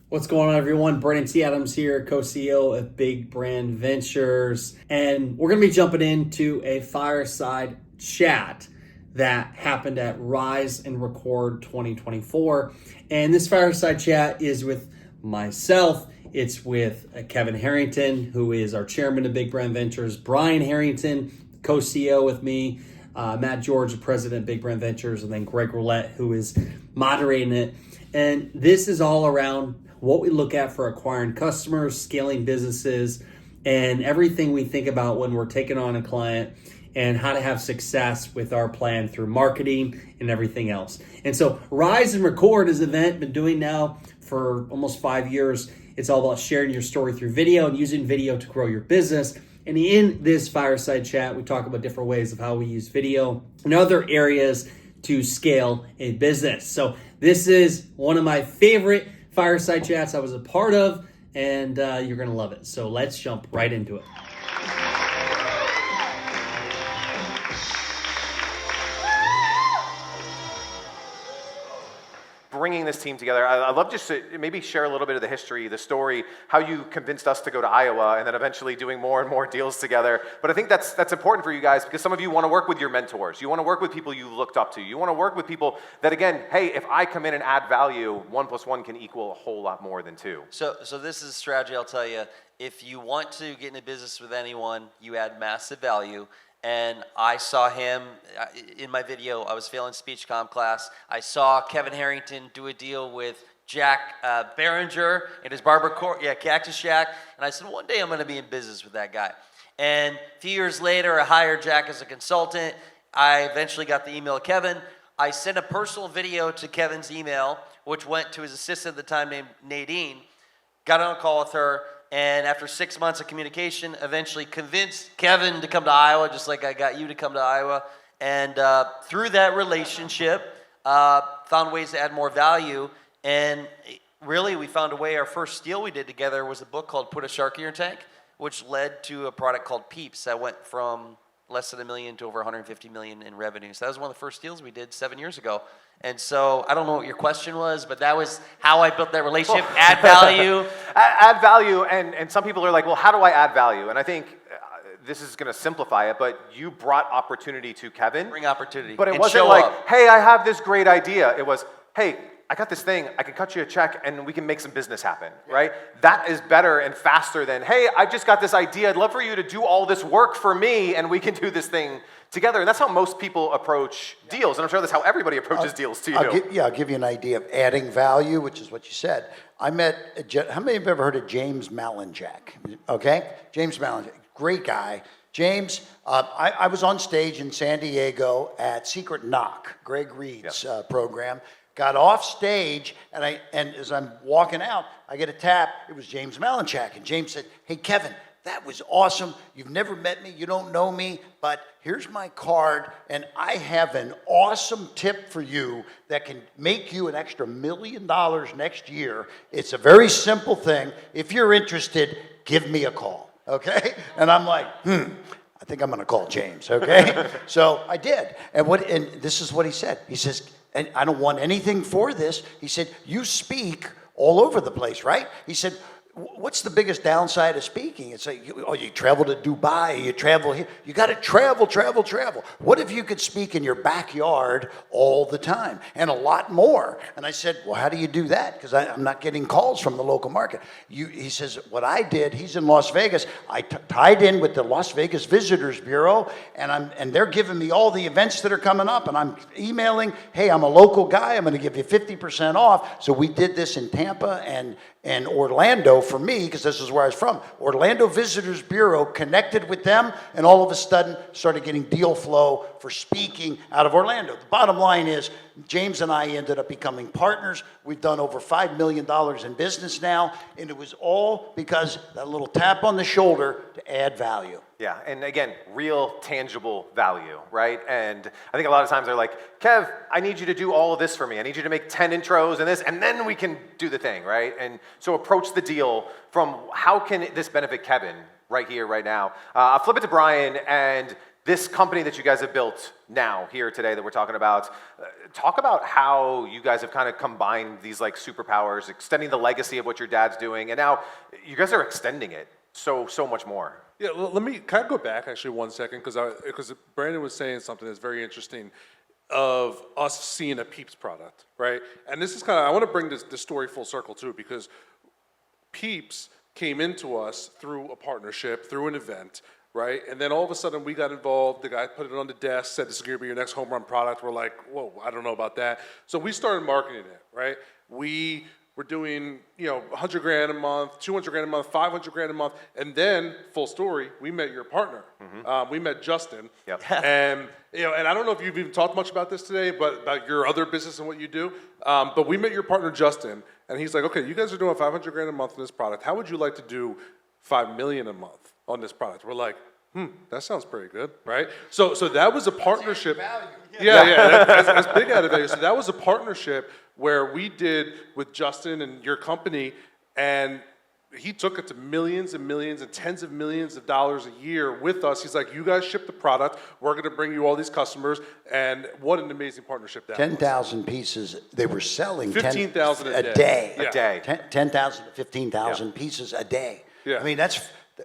What's going on, everyone? Brandon T. Adams here, co-CEO of Big Brand Ventures. And we're going to be jumping into a fireside chat that happened at Rise and Record 2024. And this fireside chat is with myself. It's with Kevin Harrington, who is our chairman of Big Brand Ventures, Brian Harrington, co-CEO with me, Matt George, the president of Big Brand Ventures, and then Greg Roulette, who is moderating it. And this is all around what we look at for acquiring customers, scaling businesses, and everything we think about when we're taking on a client and how to have success with our plan through marketing and everything else. And so Rise and Record is an event been doing now for almost 5 years. It's all about sharing your story through video and using video to grow your business. And in this fireside chat, we talk about different ways of how we use video and other areas to scale a business. So this is one of my favorite fireside chats I was a part of, and you're going to love it. So let's jump right into it. Bringing this team together, I'd love just to maybe share a little bit of the history, the story, how you convinced us to go to Iowa, and then eventually doing more and more deals together. But I think that's important for you guys because some of you want to work with your mentors. You want to work with people you looked up to. You want to work with people that, again, hey, if I come in and add value, 1 + 1 can equal a whole lot more than 2. So this is a strategy I'll tell you. If you want to get into business with anyone, you add massive value. And I saw him in my video. I was failing speech comm class. I saw Kevin Harrington do a deal with Jack Behringer in his Cactus Shack. And I said, one day I'm going to be in business with that guy. And a few years later, I hired Jack as a consultant. I eventually got the email of Kevin. I sent a personal video to Kevin's email, which went to his assistant at the time named Nadine. Got on a call with her. And after 6 months of communication, eventually convinced Kevin to come to Iowa, just like I got you to come to Iowa. And through that relationship, found ways to add more value. And really, we found a way. Our first deal we did together was a book called Put a Shark in Your Tank, which led to a product called Peeps that went from less than $1 million to over $150 million in revenue. So that was one of the first deals we did 7 years ago. And so I don't know what your question was, but that was how I built that relationship. Add value. Add value, and some people are like, well, how do I add value? And I think this is going to simplify it, but you brought opportunity to Kevin. Bring opportunity. But it wasn't like, hey, I have this great idea. It was, hey, I got this thing, I can cut you a check and we can make some business happen, right? That is better and faster than, hey, I just got this idea, I'd love for you to do all this work for me and we can do this thing together. And that's how most people approach deals. And I'm sure that's how everybody approaches deals too. I'll give you an idea of adding value, which is what you said. I met, how many of you have ever heard of James Malinjack? Okay? James Malinjack, great guy. James, I was on stage in San Diego at Secret Knock, Greg Reed's program. Got off stage, and as I'm walking out, I get a tap. It was James Malinchak, and James said, hey, Kevin, that was awesome. You've never met me. You don't know me, but here's my card, and I have an awesome tip for you that can make you an extra $1 million next year. It's a very simple thing. If you're interested, give me a call, okay? And I'm like, I think I'm going to call James, okay? So I did, and this is what he said. He says, and I don't want anything for this. He said, you speak all over the place, right? He said, what's the biggest downside of speaking? It's like, you travel to Dubai, you travel here. You got to travel. What if you could speak in your backyard all the time and a lot more? And I said, well, how do you do that? Because I'm not getting calls from the local market. He says, what I did, he's in Las Vegas. I tied in with the Las Vegas Visitors Bureau, and they're giving me all the events that are coming up, and I'm emailing, hey, I'm a local guy. I'm going to give you 50% off. So we did this in Tampa and Orlando for me, because this is where I was from. Orlando Visitors Bureau connected with them, and all of a sudden started getting deal flow for speaking out of Orlando. The bottom line is, James and I ended up becoming partners. We've done over $5 million in business now, and it was all because that little tap on the shoulder to add value. Yeah, and again, real tangible value, right? And I think a lot of times they're like, Kev, I need you to do all of this for me. I need you to make 10 intros and this, and then we can do the thing, right? And so approach the deal from how can this benefit Kevin right here, right now. I'll flip it to Brian, and this company that you guys have built now, here today that we're talking about, talk about how you guys have kind of combined these like superpowers, extending the legacy of what your dad's doing, and now you guys are extending it so much more. Yeah, let me kind of go back actually 1 second because Brandon was saying something that's very interesting of us seeing a Peeps product, right? And this is kind of, I want to bring this story full circle too, because Peeps came into us through a partnership, through an event, right? And then all of a sudden we got involved. The guy put it on the desk, said this is going to be your next home run product. We're like, whoa, I don't know about that. So we started marketing it, right? We were doing, 100 grand a month, 200 grand a month, 500 grand a month. And then, full story, we met your partner. We met Justin. Yep. And, and I don't know if you've even talked much about this today, but about your other business and what you do. But we met your partner, Justin, and he's like, okay, you guys are doing 500 grand a month in this product. How would you like to do 5 million a month on this product? We're like, that sounds pretty good, right? So that was a partnership. That's big added value. So that was a partnership where we did with Justin and your company, and he took it to millions and millions and tens of millions of dollars a year with us. He's like, you guys ship the product, we're going to bring you all these customers, and what an amazing partnership that 10,000 pieces, they were selling 15,000 a day. Yeah. A day. 10,000 to 15,000 pieces a day. Yeah. I mean,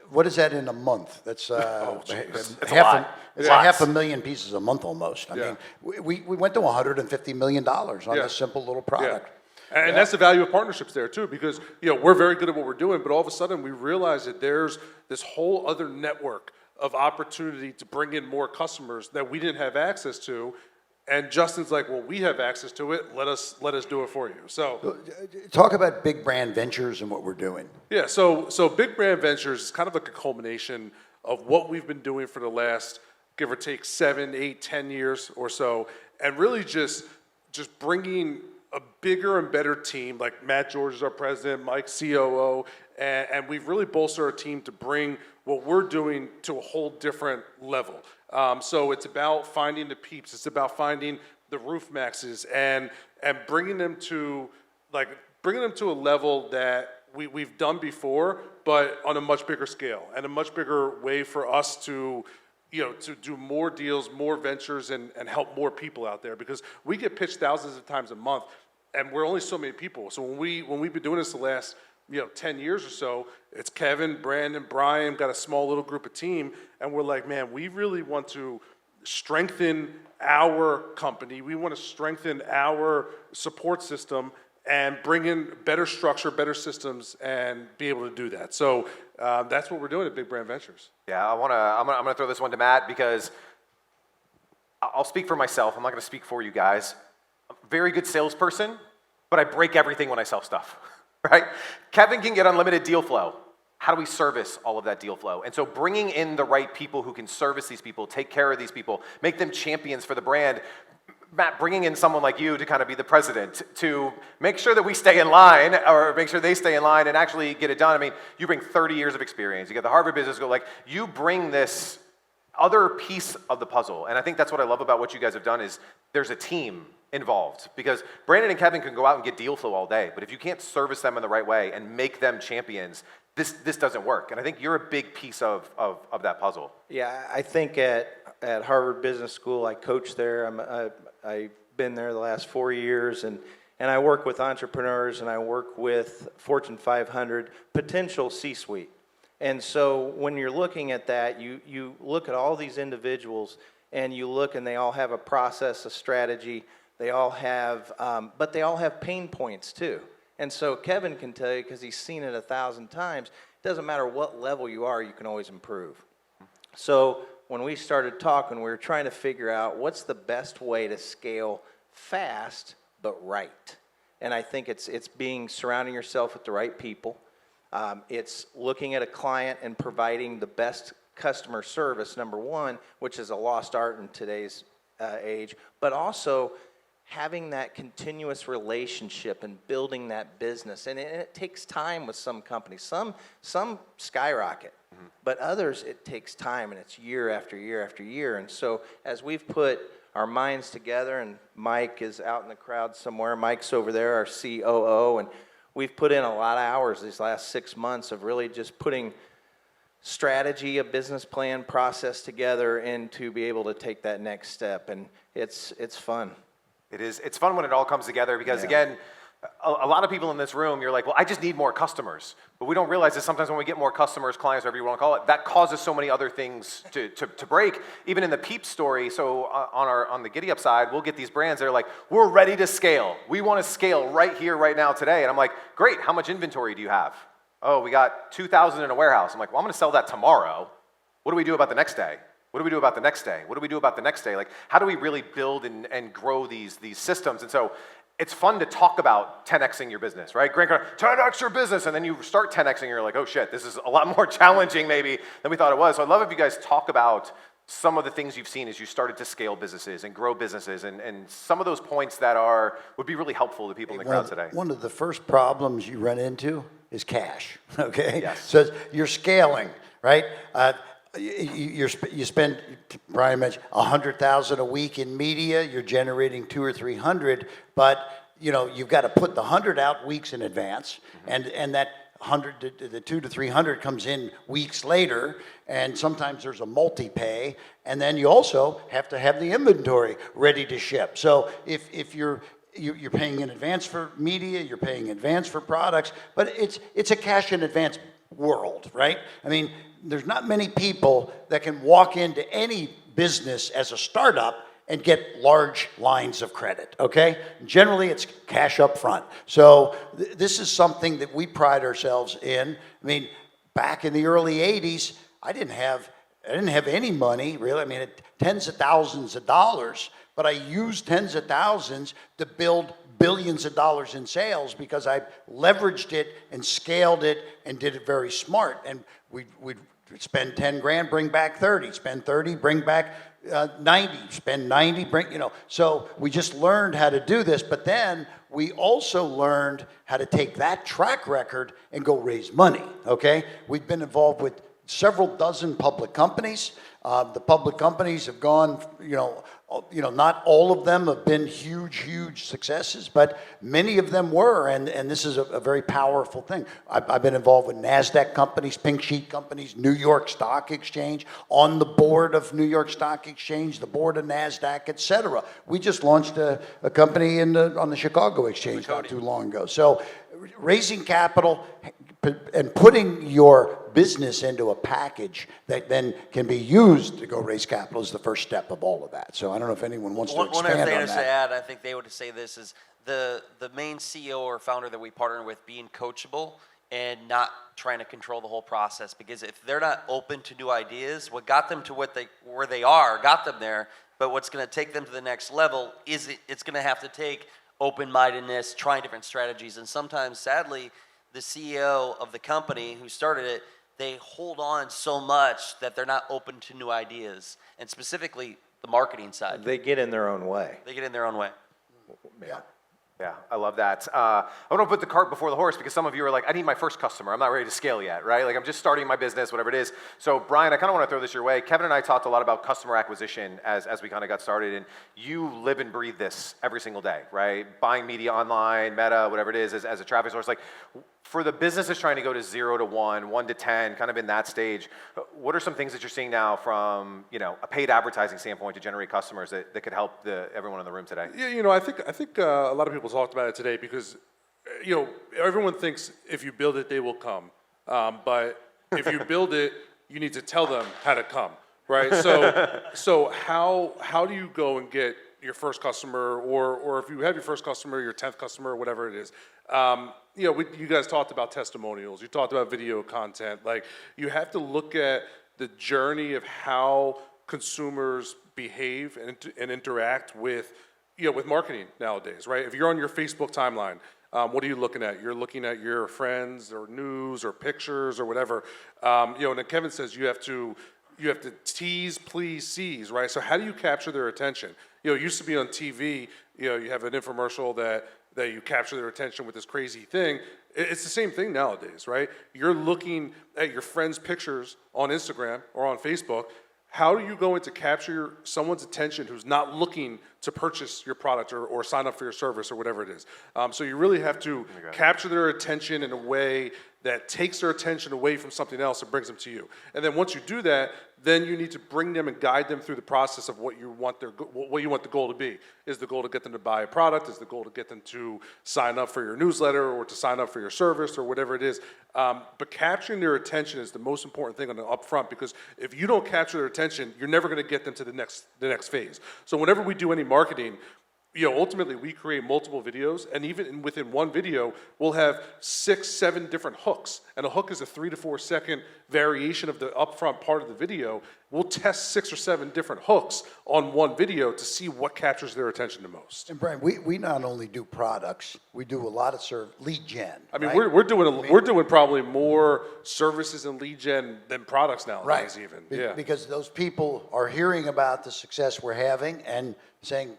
what is that in a month? That's It's a lot. It's a half a million pieces a month almost. I mean, we went to $150 million on this simple little product. And that's the value of partnerships there too, because we're very good at what we're doing, but all of a sudden we realize that there's this whole other network of opportunity to bring in more customers that we didn't have access to. And Justin's like, well, we have access to it. Let us do it for you. So, talk about Big Brand Ventures and what we're doing. Yeah. So Big Brand Ventures is kind of like a culmination of what we've been doing for the last, give or take, 7, 8, 10 years or so, and really just bringing a bigger and better team. Like Matt George is our president, Mike COO, and we've really bolstered our team to bring what we're doing to a whole different level. So it's about finding the Peeps. It's about finding the Roof Maxes and bringing them to a level that we've done before, but on a much bigger scale and a much bigger way for us to do more deals, more ventures, and help more people out there, because we get pitched thousands of times a month, and we're only so many people. So when we've been doing this the last 10 years or so, it's Kevin, Brandon, Brian, got a small little group of team, and we're like, man, we really want to strengthen our company. We want to strengthen our support system and bring in better structure, better systems, and be able to do that. So that's what we're doing at Big Brand Ventures. Yeah, I'm gonna throw this one to Matt, because I'll speak for myself. I'm not gonna speak for you guys. I'm a very good salesperson, but I break everything when I sell stuff, right? Kevin can get unlimited deal flow. How do we service all of that deal flow? And so bringing in the right people who can service these people, take care of these people, make them champions for the brand. Matt, bringing in someone like you to kind of be the president to make sure that we stay in line, or make sure they stay in line and actually get it done. I mean, you bring 30 years of experience. You got the Harvard Business School. Like, you bring this other piece of the puzzle. And I think that's what I love about what you guys have done, is there's a team involved. Because Brandon and Kevin can go out and get deal flow all day, but if you can't service them in the right way and make them champions, this doesn't work. And I think you're a big piece of that puzzle. Yeah, I think at Harvard Business School, I coach there. I've been there the last 4 years, and I work with entrepreneurs, and I work with Fortune 500 potential C-suite. And so when you're looking at that, you look at all these individuals, and you look, and they all have a process, a strategy. They all have, but they all have pain points too. And so Kevin can tell you, because he's seen it 1,000 times, it doesn't matter what level you are, you can always improve. So when we started talking, we were trying to figure out what's the best way to scale fast but right. And I think it's surrounding yourself with the right people. It's looking at a client and providing the best customer service, number one, which is a lost art in today's age, but also having that continuous relationship and building that business. And it takes time with some companies. Some skyrocket, but others, it takes time, and it's year after year after year. And so as we've put our minds together, and Mike is out in the crowd somewhere. Mike's over there, our COO, and we've put in a lot of hours these last 6 months of really just putting strategy, a business plan, process together, and to be able to take that next step. And it's fun. It is. It's fun when it all comes together because, again, a lot of people in this room, you're like, well, I just need more customers. But we don't realize that sometimes when we get more customers, clients, whatever you want to call it, that causes so many other things to break. Even in the Peep story, so on the Giddy Up side, we'll get these brands that are like, we're ready to scale. We want to scale right here, right now, today. And I'm like, great, how much inventory do you have? Oh, we got 2,000 in a warehouse. I'm like, well, I'm going to sell that tomorrow. What do we do about the next day? What do we do about the next day? What do we do about the next day? Like, how do we really build and grow these systems? And so it's fun to talk about 10xing your business, right? Grant Cardone, 10x your business, and then you start 10xing, and you're like, oh shit, this is a lot more challenging maybe than we thought it was. So I'd love if you guys talk about some of the things you've seen as you started to scale businesses and grow businesses, and some of those points that would be really helpful to people in the crowd today. One of the first problems you run into is cash, okay? Yes. So you're scaling, right? You spend, Brian mentioned, $100,000 a week in media. You're generating 200 or 300, but you've got to put the 100 out weeks in advance, and that 100, the 200 to 300 comes in weeks later, and sometimes there's a multi-pay, and then you also have to have the inventory ready to ship. So if you're paying in advance for media, you're paying in advance for products, but it's a cash in advance world, right? I mean, there's not many people that can walk into any business as a startup and get large lines of credit, okay? Generally, it's cash up front. So this is something that we pride ourselves in. I mean, back in the early 80s, I didn't have any money, really. I mean, tens of thousands of dollars, but I used tens of thousands to build billions of dollars in sales because I leveraged it and scaled it and did it very smart. And we'd spend 10 grand, bring back 30, spend 30, bring back 90, spend 90, so we just learned how to do this, but then we also learned how to take that track record and go raise money, okay? We've been involved with several dozen public companies. The public companies have gone, not all of them have been huge successes, but many of them were, and this is a very powerful thing. I've been involved with NASDAQ companies, pink sheet companies, New York Stock Exchange, on the board of New York Stock Exchange, the board of NASDAQ, et cetera. We just launched a company on the Chicago Exchange not too long ago. So raising capital and putting your business into a package that then can be used to go raise capital is the first step of all of that. So I don't know if anyone wants to expand on that. One other thing to add, I think they would say this is the main CEO or founder that we partner with being coachable and not trying to control the whole process, because if they're not open to new ideas, what got them to where they are got them there, but what's going to take them to the next level is it's going to have to take open-mindedness, trying different strategies, and sometimes, sadly, the CEO of the company who started it, they hold on so much that they're not open to new ideas, and specifically the marketing side. They get in their own way. Yeah, I love that. I want to put the cart before the horse because some of you are like, I need my first customer. I'm not ready to scale yet, right? Like I'm just starting my business, whatever it is. So Brian, I kind of want to throw this your way. Kevin and I talked a lot about customer acquisition as we kind of got started, and you live and breathe this every single day, right? Buying media online, Meta, whatever it is, as a traffic source. Like for the businesses trying to go to 0 to 1, 1 to 10, kind of in that stage, what are some things that you're seeing now from a paid advertising standpoint to generate customers that could help everyone in the room today? Yeah, I think a lot of people talked about it today because everyone thinks if you build it, they will come. But if you build it, you need to tell them how to come, right? So how do you go and get your first customer, or if you have your first customer, your 10th customer, whatever it is? You guys talked about testimonials. You talked about video content. Like you have to look at the journey of how consumers behave and interact with marketing nowadays, right? If you're on your Facebook timeline, what are you looking at? You're looking at your friends or news or pictures or whatever. And then Kevin says you have to tease, please, seize, right? So how do you capture their attention? It used to be on TV, you have an infomercial that you capture their attention with this crazy thing. It's the same thing nowadays, right? You're looking at your friends' pictures on Instagram or on Facebook. How are you going to capture someone's attention who's not looking to purchase your product or sign up for your service or whatever it is. So you really have to capture their attention in a way that takes their attention away from something else and brings them to you. And then once you do that, then you need to bring them and guide them through the process of what you want the goal to be. Is the goal to get them to buy a product? Is the goal to get them to sign up for your newsletter or to sign up for your service or whatever it is? But capturing their attention is the most important thing on the upfront, because if you don't capture their attention, you're never going to get them to the next phase. So whenever we do any marketing, ultimately we create multiple videos, and even within one video, we'll have 6, 7 different hooks. And a hook is a 3 to 4 second variation of the upfront part of the video. We'll test 6 or 7 different hooks on one video to see what captures their attention the most. And Brian, we not only do products, we do a lot of lead gen. I mean, right? we're doing probably more services and lead gen than products nowadays, even. Yeah. Because those people are hearing about the success we're having and saying,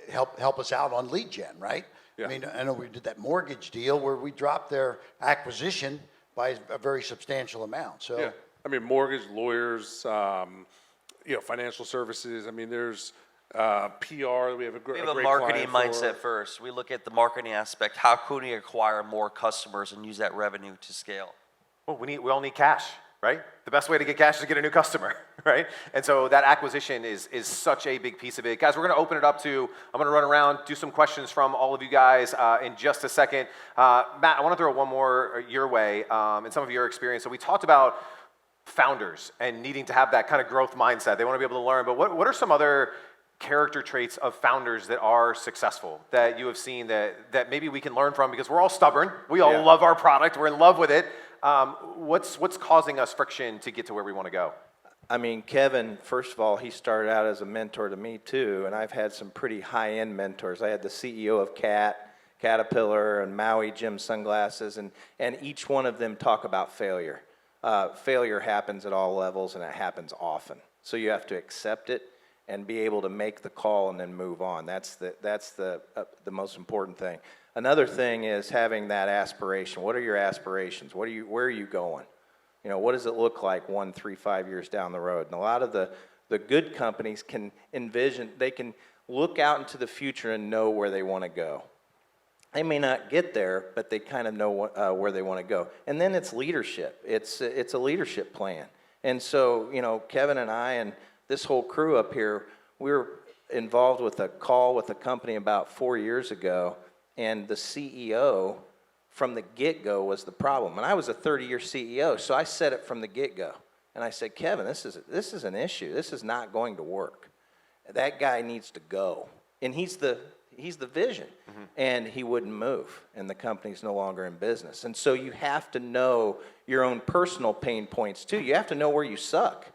help us out on lead gen, right? Yeah. I mean, I know we did that mortgage deal where we dropped their acquisition by a very substantial amount. So Yeah, I mean, mortgage, lawyers, financial services. I mean, there's PR. We have a We have a a great marketing client mindset for. first. We look at the marketing aspect. How can we acquire more customers and use that revenue to scale? Well, we all need cash, right? The best way to get cash is to get a new customer, right? And so that acquisition is such a big piece of it. Guys, we're going to open it up I'm going to run around, do some questions from all of you guys in just a second. Matt, I want to throw one more your way and some of your experience. So we talked about founders and needing to have that kind of growth mindset. They want to be able to learn, but what are some other character traits of founders that are successful that you have seen that maybe we can learn from? Because we're all stubborn. We all love our product. We're in love with it. What's causing us friction to get to where we want to go? I mean, Kevin, first of all, he started out as a mentor to me too, and I've had some pretty high-end mentors. I had the CEO of Caterpillar and Maui Jim Sunglasses, and each one of them talk about failure. Failure happens at all levels, and it happens often. So you have to accept it and be able to make the call and then move on. That's the most important thing. Another thing is having that aspiration. What are your aspirations? Where are you going? What does it look like 1, 3, 5 years down the road? And a lot of the good companies can envision, they can look out into the future and know where they want to go. They may not get there, but they kind of know where they want to go. And then it's leadership. It's a leadership plan. And so, Kevin and I and this whole crew up here, we were involved with a call with a company about 4 years ago, and the CEO from the get-go was the problem. And I was a 30-year CEO, so I said it from the get-go. And I said, Kevin, this is an issue. This is not going to work. That guy needs to go. And he's the vision. Mm-hmm. And he wouldn't move, and the company's no longer in business. And so you have to know your own personal pain points too. You have to know where you suck.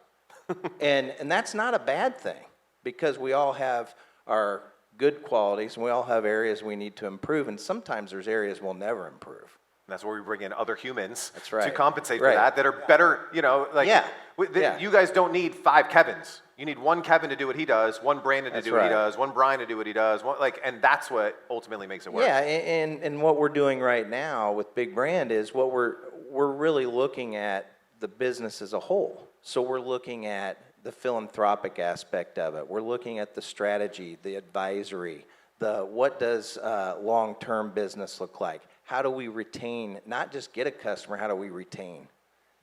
and that's not a bad thing, because we all have our good qualities, and we all have areas we need to improve, and sometimes there's areas we'll never improve. And that's where we bring in other humans to compensate for that are better, you guys don't need 5 Kevins. You need one Kevin to do what he does, one Brandon to do what he does, one Brian to do what he does, and that's what ultimately makes it work. Yeah, and what we're doing right now with Big Brand is we're really looking at the business as a whole. So we're looking at the philanthropic aspect of it. We're looking at the strategy, the advisory, what does long-term business look like? How do we retain, not just get a customer, how do we retain?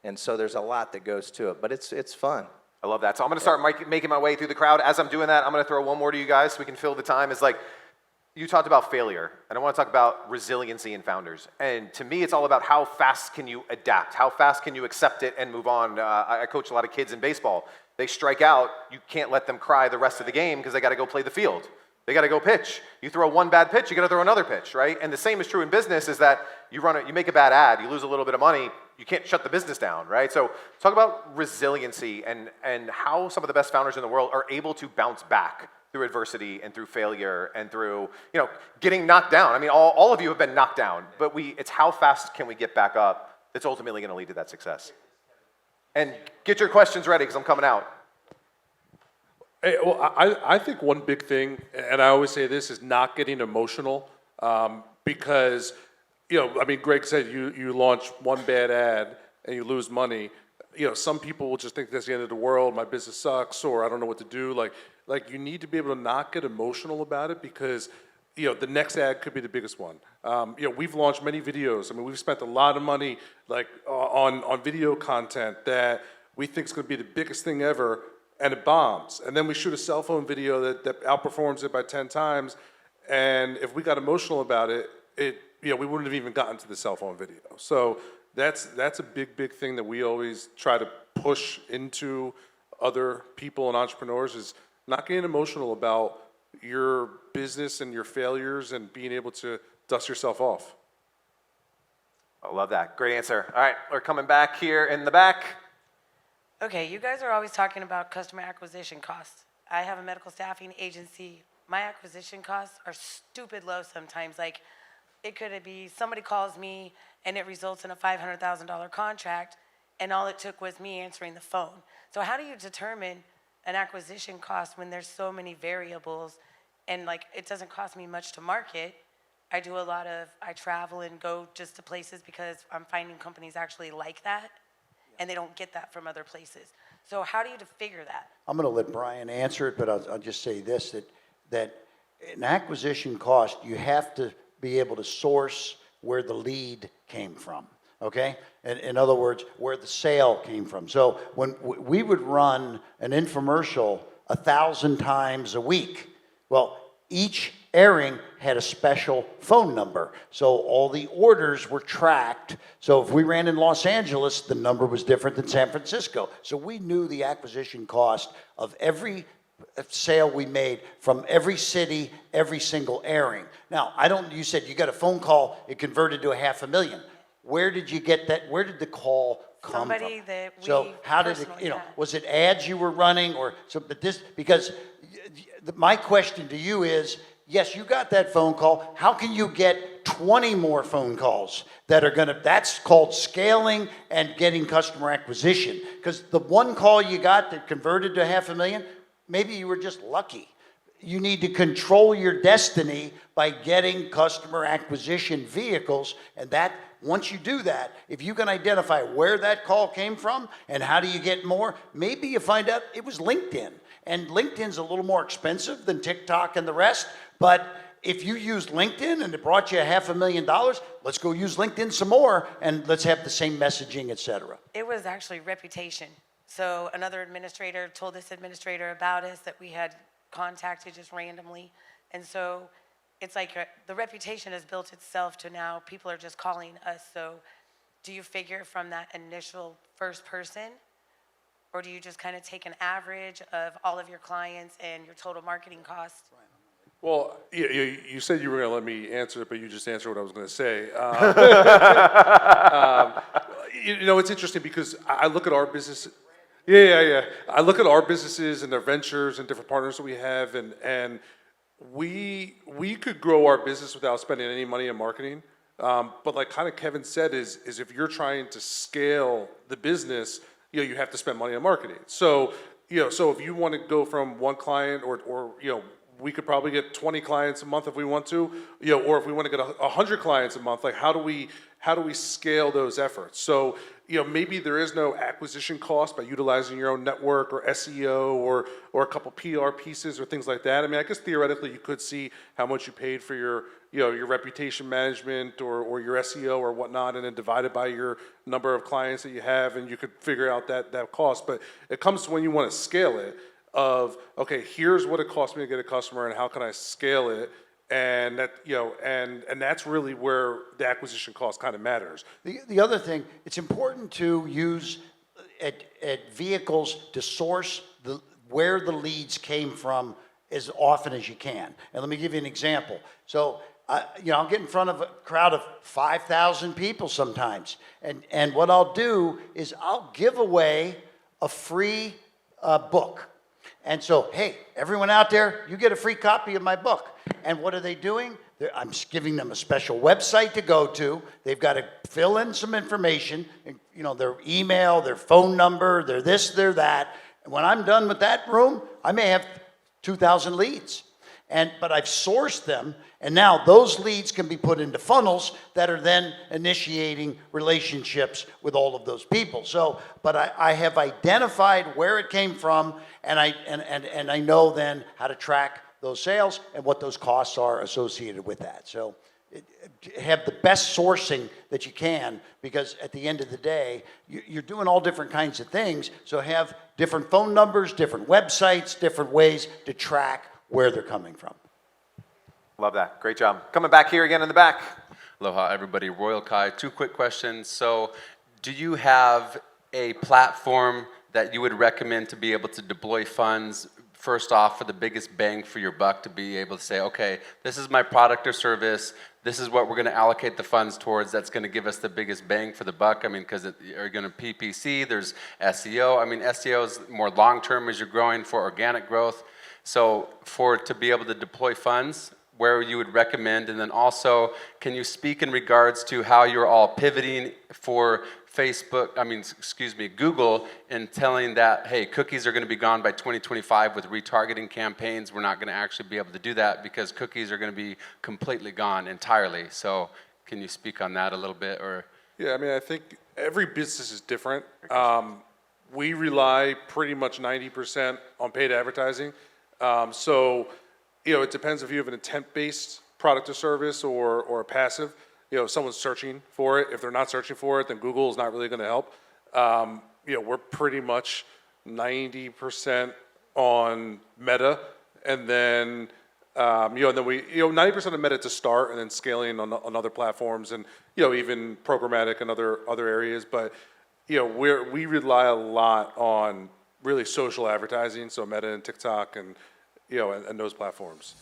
And so there's a lot that goes to it, but it's fun. I love that. So I'm going to start making my way through the crowd. As I'm doing that, I'm going to throw one more to you guys so we can fill the time. It's like, you talked about failure, and I want to talk about resiliency in founders. And to me, it's all about how fast can you adapt? How fast can you accept it and move on? I coach a lot of kids in baseball. They strike out. You can't let them cry the rest of the game because they got to go play the field. They got to go pitch. You throw one bad pitch, you got to throw another pitch, right? And the same is true in business, is that you make a bad ad, you lose a little bit of money, you can't shut the business down, right? So talk about resiliency and how some of the best founders in the world are able to bounce back through adversity and through failure and through, getting knocked down. I mean, all of you have been knocked down, but it's how fast can we get back up that's ultimately going to lead to that success. And get your questions ready because I'm coming out. Hey, well, I think one big thing, and I always say this, is not getting emotional, because, Greg said you launch one bad ad and you lose money. Some people will just think that's the end of the world, my business sucks, or I don't know what to do. like you need to be able to not get emotional about it because the next ad could be the biggest one. We've launched many videos. I mean, we've spent a lot of money like on video content that we think is going to be the biggest thing ever, and it bombs. And then we shoot a cell phone video that outperforms it by 10 times. And if we got emotional about it, we wouldn't have even gotten to the cell phone video. So that's a big thing that we always try to push into other people and entrepreneurs is not getting emotional about your business and your failures and being able to dust yourself off. I love that. Great answer. All right, we're coming back here in the back. Okay, you guys are always talking about customer acquisition costs. I have a medical staffing agency. My acquisition costs are stupid low sometimes. Like, it could be somebody calls me and it results in a $500,000 contract, and all it took was me answering the phone. So how do you determine an acquisition cost when there's so many variables and like it doesn't cost me much to market? I travel and go just to places because I'm finding companies actually like that, and they don't get that from other places. So how do you figure that? I'm going to let Brian answer it, but I'll just say this, that an acquisition cost, you have to be able to source where the lead came from, okay? In other words, where the sale came from. So when we would run an infomercial 1,000 times a week, well, each airing had a special phone number. So all the orders were tracked. So if we ran in Los Angeles, the number was different than San Francisco. So we knew the acquisition cost of every sale we made from every city, every single airing. Now, you said you got a phone call, it converted to $500,000. Where did you get that? Where did the call come Somebody from? that we So how did it, personally had. was it ads you were running or so? But because my question to you is, yes, you got that phone call. How can you get 20 more phone calls that's called scaling and getting customer acquisition? Because the one call you got that converted to $500,000, maybe you were just lucky. You need to control your destiny by getting customer acquisition vehicles, and that once you do that, if you can identify where that call came from and how do you get more, maybe you find out it was LinkedIn. And LinkedIn's a little more expensive than TikTok and the rest, but if you used LinkedIn and it brought you $500,000, let's go use LinkedIn some more and let's have the same messaging, et cetera. It was actually reputation. So another administrator told this administrator about us that we had contacted just randomly. And so it's like the reputation has built itself to now people are just calling us. So do you figure from that initial first person? Or do you just kind of take an average of all of your clients and your total marketing costs? Well, you said you were going to let me answer it, but you just answered what I was going to say. It's interesting because I look at our business. Yeah. I look at our businesses and their ventures and different partners that we have, and we could grow our business without spending any money in marketing. But like kind of Kevin said, is if you're trying to scale the business, you have to spend money on marketing. So if you want to go from one client or we could probably get 20 clients a month if we want to, or if we want to get 100 clients a month, like how do we scale those efforts? So, maybe there is no acquisition cost by utilizing your own network or SEO or a couple PR pieces or things like that. I mean, I guess theoretically you could see how much you paid for your reputation management or your SEO or whatnot, and then divide it by your number of clients that you have, and you could figure out that cost. But it comes to when you want to scale it of, okay, here's what it costs me to get a customer and how can I scale it? And that, and that's really where the acquisition cost kind of matters. The other thing, it's important to use at vehicles to source where the leads came from as often as you can. And let me give you an example. So, I'll get in front of a crowd of 5,000 people sometimes. And what I'll do is I'll give away a free book. And so, hey, everyone out there, you get a free copy of my book. And what are they doing? I'm giving them a special website to go to. They've got to fill in some information, their email, their phone number, their this, their that. And when I'm done with that room, I may have 2,000 leads. But I've sourced them, and now those leads can be put into funnels that are then initiating relationships with all of those people. So, but I have identified where it came from, and I know then how to track those sales and what those costs are associated with that. So have the best sourcing that you can, because at the end of the day, you're doing all different kinds of things. So have different phone numbers, different websites, different ways to track where they're coming from. Love that. Great job. Coming back here again in the back. Aloha, everybody. Royal Kai. 2 quick questions. So, do you have a platform that you would recommend to be able to deploy funds, first off, for the biggest bang for your buck, to be able to say, okay, this is my product or service, this is what we're going to allocate the funds towards, that's going to give us the biggest bang for the buck? I mean, because you're going to PPC, there's SEO. I mean, SEO is more long-term as you're growing for organic growth. So to be able to deploy funds, where you would recommend, and then also, can you speak in regards to how you're all pivoting for Google, and telling that, hey, cookies are going to be gone by 2025 with retargeting campaigns. We're not going to actually be able to do that because cookies are going to be completely gone entirely. So can you speak on that a little bit? Or Yeah, I mean, I think every business is different. We rely pretty much 90% on paid advertising. So, it depends if you have an intent-based product or service or a passive. If someone's searching for it, if they're not searching for it, then Google is not really going to help. We're pretty much 90% on Meta, and then and then we 90% of Meta to start, and then scaling on other platforms, and even programmatic and other areas. But we rely a lot on really social advertising, so Meta and TikTok and and those platforms.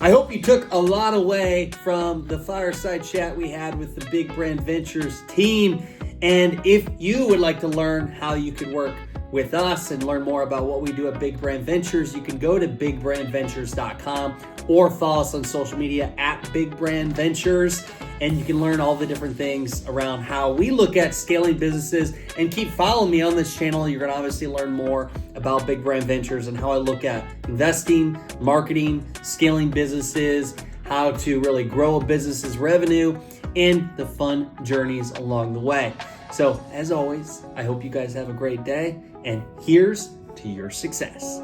I hope you took a lot away from the fireside chat we had with the Big Brand Ventures team. And if you would like to learn how you could work with us and learn more about what we do at Big Brand Ventures, you can go to bigbrandventures.com or follow us on social media at Big Brand Ventures. And you can learn all the different things around how we look at scaling businesses. And keep following me on this channel. You're going to obviously learn more about Big Brand Ventures and how I look at investing, marketing, scaling businesses, how to really grow a business's revenue, and the fun journeys along the way. So as always, I hope you guys have a great day, and here's to your success.